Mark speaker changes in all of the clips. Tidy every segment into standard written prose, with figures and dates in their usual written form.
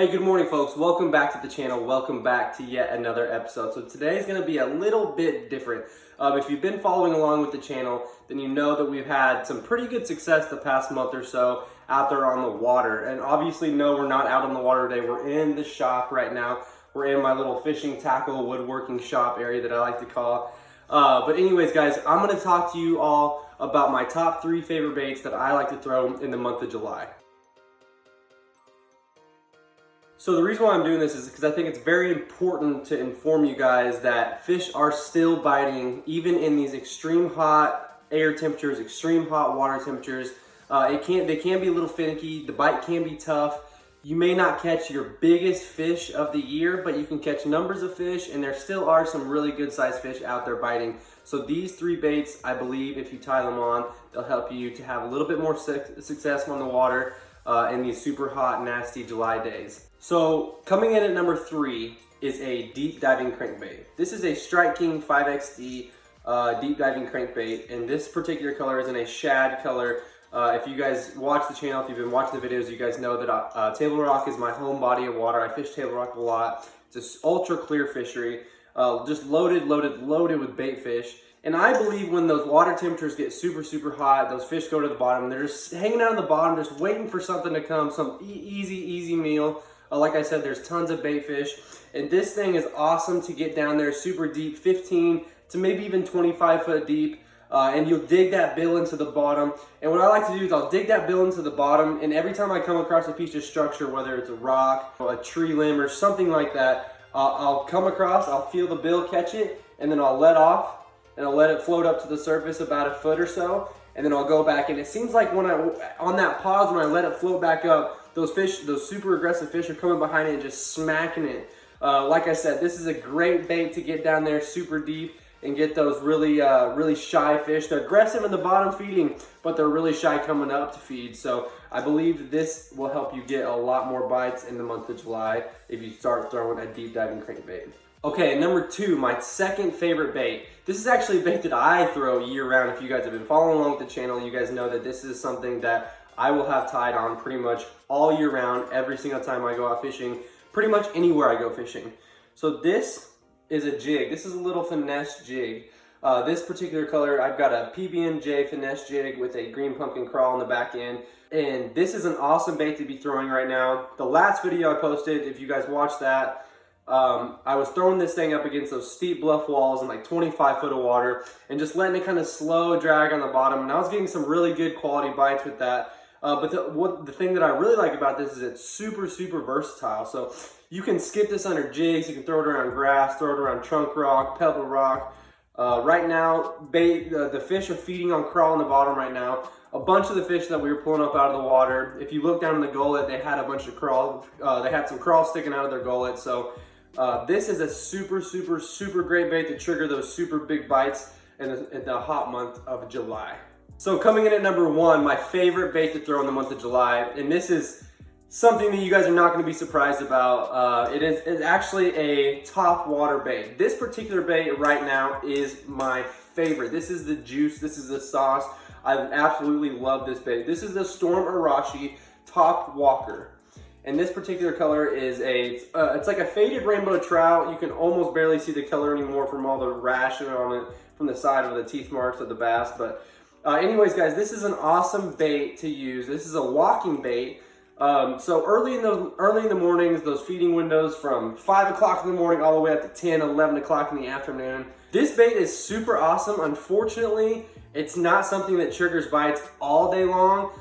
Speaker 1: Hey, good morning folks. Welcome back to the channel. Welcome back to yet another episode. So today is going to be a little bit different. If you've been following along with the channel, then you know that we've had some pretty good success the past month or so out there on the water. And obviously, no, we're not out on the water today. We're in the shop right now. We're in my little fishing tackle woodworking shop area that I like to call. But anyways, guys, I'm going to talk to you all about my top 3 favorite baits that I like to throw in the month of July. So the reason why I'm doing this is because I think it's very important to inform you guys that fish are still biting even in these extreme hot air temperatures, extreme hot water temperatures. They can be a little finicky, the bite can be tough. You may not catch your biggest fish of the year, but you can catch numbers of fish, and there still are some really good sized fish out there biting. So these 3 baits, I believe if you tie them on, they'll help you to have a little bit more success on the water in these super hot, nasty July days. So coming in at number 3 is a deep diving crankbait. This is a Strike King 5XD deep diving crankbait, and this particular color is in a shad color. If you guys watch the channel, if you've been watching the videos, you guys know that Table Rock is my home body of water. I fish Table Rock a lot. It's an ultra clear fishery, just loaded with bait fish. And I believe when those water temperatures get super hot, those fish go to the bottom. They're just hanging out on the bottom, just waiting for something to come, some easy meal. Like I said, there's tons of bait fish, and this thing is awesome to get down there super deep, 15 to maybe even 25 foot deep, and you'll dig that bill into the bottom. And what I like to do is I'll dig that bill into the bottom, and every time I come across a piece of structure, whether it's a rock, or a tree limb, or something like that, I'll come across, I'll feel the bill catch it, and then I'll let off, and I'll let it float up to the surface about a foot or so, and then I'll go back. And it seems like when on that pause, when I let it float back up, those fish, those super aggressive fish are coming behind it and just smacking it. Like I said, this is a great bait to get down there super deep and get those really shy fish. They're aggressive in the bottom feeding, but they're really shy coming up to feed. So I believe this will help you get a lot more bites in the month of July if you start throwing a deep diving crankbait. Okay, number 2, my second favorite bait. This is actually a bait that I throw year round. If you guys have been following along with the channel, you guys know that this is something that I will have tied on pretty much all year round, every single time I go out fishing, pretty much anywhere I go fishing. So this is a jig. This is a little finesse jig. This particular color, I've got a PB&J finesse jig with a green pumpkin crawl on the back end. And this is an awesome bait to be throwing right now. The last video I posted, if you guys watched that, I was throwing this thing up against those steep bluff walls in like 25 foot of water and just letting it kind of slow drag on the bottom. And I was getting some really good quality bites with that. But the thing that I really like about this is it's super versatile. So you can skip this under jigs, you can throw it around grass, throw it around trunk rock, pebble rock. Right now, the fish are feeding on crawl on the bottom right now. A bunch of the fish that we were pulling up out of the water, if you look down in the gullet, they had a bunch of crawl. They had some crawl sticking out of their gullet. So this is a super great bait to trigger those super big bites in the hot month of July. So coming in at number 1, my favorite bait to throw in the month of July, and this is something that you guys are not going to be surprised about. It's actually a top water bait. This particular bait right now is my favorite. This is the juice. This is the sauce. I absolutely love this bait. This is the Storm Arashi Top Walker. And this particular color is it's like a faded rainbow trout. You can almost barely see the color anymore from all the rash on it from the side of the teeth marks of the bass. But anyways, guys, this is an awesome bait to use. This is a walking bait. So early in the mornings, those feeding windows from 5 o'clock in the morning all the way up to 10, 11 o'clock in the afternoon. This bait is super awesome. Unfortunately, it's not something that triggers bites all day long.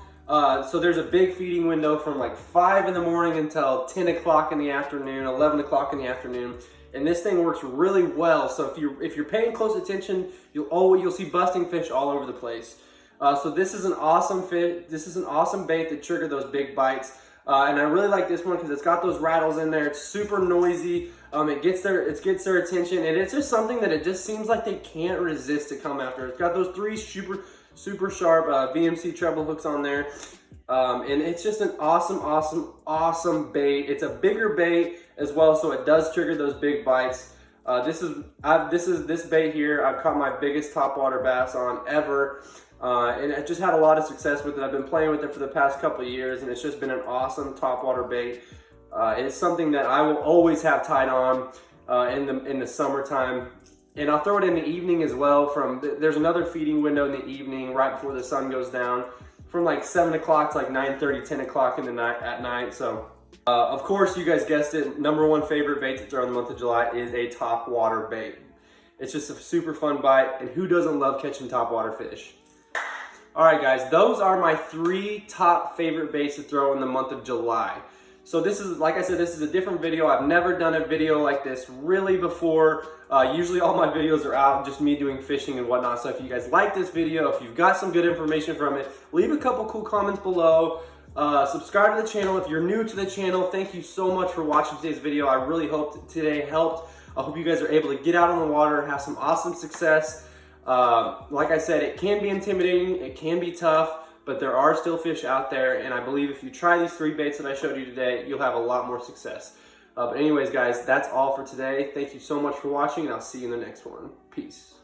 Speaker 1: So there's a big feeding window from like 5 in the morning until 10 o'clock in the afternoon, 11 o'clock in the afternoon. And this thing works really well. So if you're paying close attention, you'll see busting fish all over the place. So this is an awesome fish. This is an awesome bait to trigger those big bites. And I really like this one because it's got those rattles in there. It's super noisy. It gets their attention, and it's just something that it just seems like they can't resist to come after. It's got those 3 super sharp VMC treble hooks on there. And it's just an awesome bait. It's a bigger bait as well, so it does trigger those big bites. This bait here, I've caught my biggest topwater bass on ever. And I just had a lot of success with it. I've been playing with it for the past couple of years, and it's just been an awesome topwater bait. It's something that I will always have tied on in the summertime. And I'll throw it in the evening as well. There's another feeding window in the evening right before the sun goes down, from like 7 o'clock to like 9:30, 10 o'clock at night. So of course, you guys guessed it, #1 favorite bait to throw in the month of July is a topwater bait. It's just a super fun bite, and who doesn't love catching topwater fish? All right, guys, those are my 3 top favorite baits to throw in the month of July. So this is, like I said, this is a different video. I've never done a video like this really before. Usually all my videos are out, just me doing fishing and whatnot. So if you guys like this video, if you've got some good information from it, leave a couple cool comments below. Subscribe to the channel if you're new to the channel. Thank you so much for watching today's video. I really hope today helped. I hope you guys are able to get out on the water and have some awesome success. Like I said, it can be intimidating, it can be tough, but there are still fish out there, and I believe if you try these 3 baits that I showed you today, you'll have a lot more success. But anyways, guys, that's all for today. Thank you so much for watching, and I'll see you in the next one. Peace.